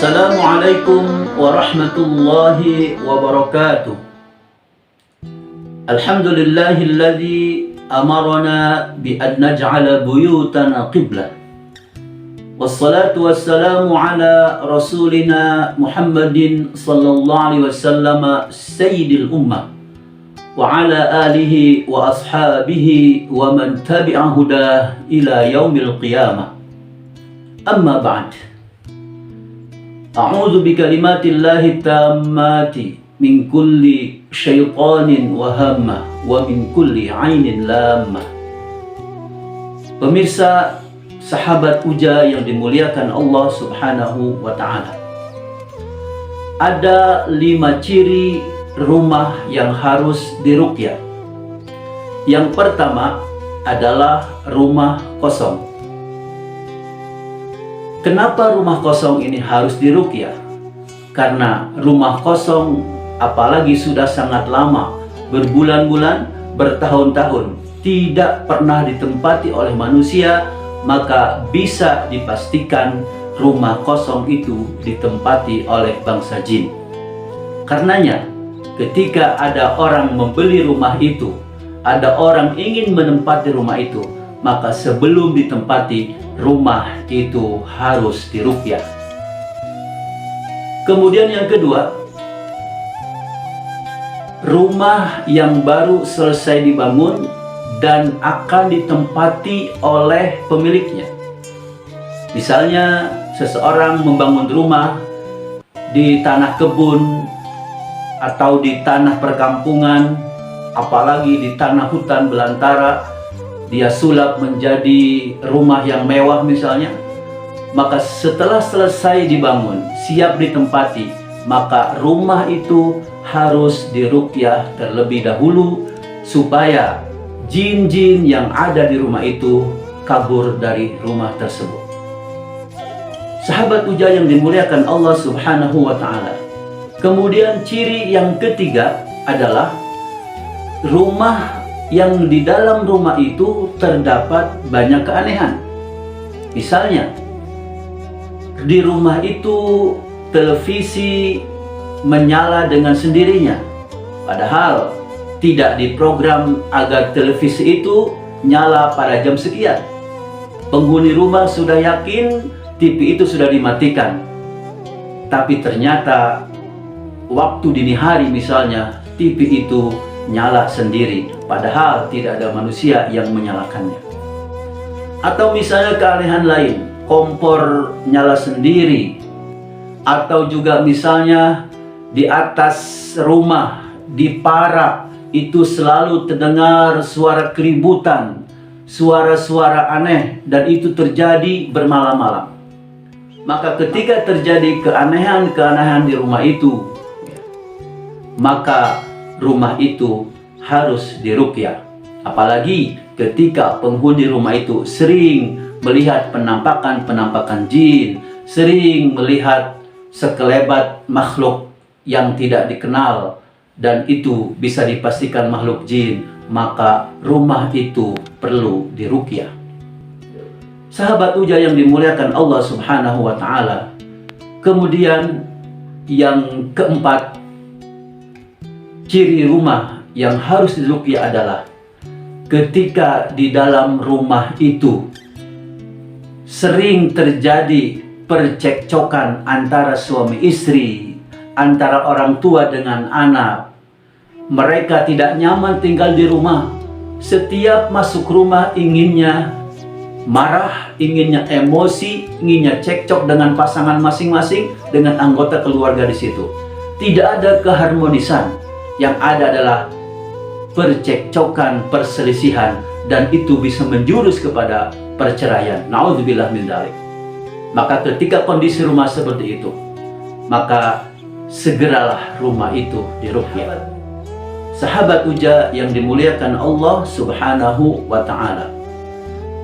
Assalamualaikum warahmatullahi wabarakatuh. Alhamdulillahilladzi amarna bi an naj'ala buyutana qiblah. Wassalatu wassalamu ala rasulina Muhammadin sallallahu alaihi wasallam sayyidil ummah wa ala alihi wa ashabihi wa man tabi'a hudah ila yaumil qiyamah. Amma ba'd. A'udzu bikalimatillahi tammati min kulli syaitanin wa hammah wa min kulli ainin lammah. Pemirsa, sahabat Uja yang dimuliakan Allah Subhanahu wa ta'ala, ada 5 ciri rumah yang harus diruqyah. Yang pertama adalah rumah kosong. Kenapa rumah kosong ini harus diruqyah? Karena rumah kosong, apalagi sudah sangat lama, berbulan-bulan, bertahun-tahun, tidak pernah ditempati oleh manusia, maka bisa dipastikan rumah kosong itu ditempati oleh bangsa jin. Karenanya, ketika ada orang membeli rumah itu, ada orang ingin menempati rumah itu, maka sebelum ditempati, rumah itu harus diruqyah. Kemudian yang kedua, rumah yang baru selesai dibangun dan akan ditempati oleh pemiliknya. Misalnya seseorang membangun rumah di tanah kebun atau di tanah perkampungan, apalagi di tanah hutan belantara, dia sulap menjadi rumah yang mewah misalnya, maka setelah selesai dibangun, siap ditempati, maka rumah itu harus diruqyah terlebih dahulu supaya jin-jin yang ada di rumah itu kabur dari rumah tersebut. Sahabat Uja yang dimuliakan Allah Subhanahu wa ta'ala. Kemudian ciri yang ketiga adalah rumah yang di dalam rumah itu terdapat banyak keanehan. Misalnya, di rumah itu televisi menyala dengan sendirinya, padahal tidak diprogram agar televisi itu nyala pada jam sekian. Penghuni rumah sudah yakin TV itu sudah dimatikan, tapi ternyata waktu dini hari misalnya TV itu nyala sendiri, padahal tidak ada manusia yang menyalakannya. Atau misalnya keanehan lain, kompor nyala sendiri, atau juga misalnya di atas rumah, di parak itu selalu terdengar suara keributan, suara-suara aneh, dan itu terjadi bermalam-malam. Maka ketika terjadi keanehan-keanehan di rumah itu, maka rumah itu harus diruqyah. Apalagi ketika penghuni rumah itu sering melihat penampakan-penampakan jin, sering melihat sekelebat makhluk yang tidak dikenal, dan itu bisa dipastikan makhluk jin, maka rumah itu perlu diruqyah. Sahabat Uja yang dimuliakan Allah Subhanahu wa ta'ala. Kemudian yang keempat, ciri rumah yang harus diruqyah adalah ketika di dalam rumah itu sering terjadi percekcokan antara suami istri, antara orang tua dengan anak. Mereka tidak nyaman tinggal di rumah. Setiap masuk rumah inginnya marah, inginnya emosi, inginnya cekcok dengan pasangan masing-masing, dengan anggota keluarga di situ. Tidak ada keharmonisan. Yang ada adalah percekcokan, perselisihan, dan itu bisa menjurus kepada perceraian. Na'udzubillah min dzalik. Maka ketika kondisi rumah seperti itu, maka segeralah rumah itu diruqyah. Sahabat Uja yang dimuliakan Allah Subhanahu wa ta'ala.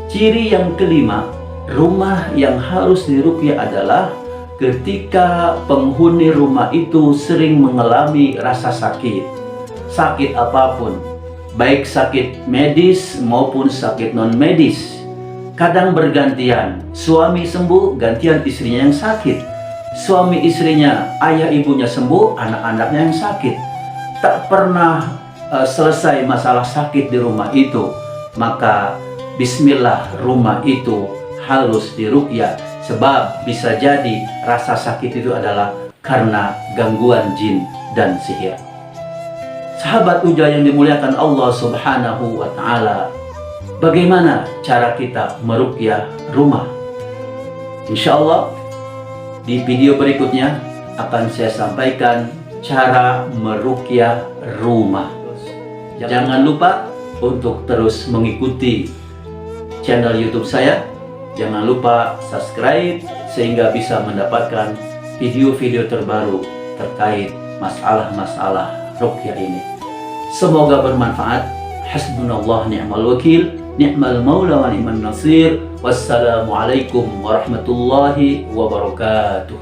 Ciri yang kelima, rumah yang harus diruqyah adalah ketika penghuni rumah itu sering mengalami rasa sakit, sakit apapun, baik sakit medis maupun sakit non medis. Kadang bergantian, suami sembuh, gantian istrinya yang sakit. suami istrinya, ayah ibunya sembuh, anak-anaknya yang sakit. Tak pernah selesai masalah sakit di rumah itu, maka bismillah rumah itu harus diruqyah, sebab bisa jadi rasa sakit itu adalah karena gangguan jin dan sihir. Sahabat Uja yang dimuliakan Allah Subhanahu wa Ta'ala, bagaimana cara kita meruqyah rumah? Insya Allah di video berikutnya akan saya sampaikan cara meruqyah rumah. Jangan lupa untuk terus mengikuti channel YouTube saya. Jangan lupa subscribe sehingga bisa mendapatkan video-video terbaru terkait masalah-masalah ruqyah ini. Semoga bermanfaat. Hasbunallah ni'mal wakil, ni'mal maula wa ni'man nasir. Wassalamualaikum warahmatullahi wabarakatuh.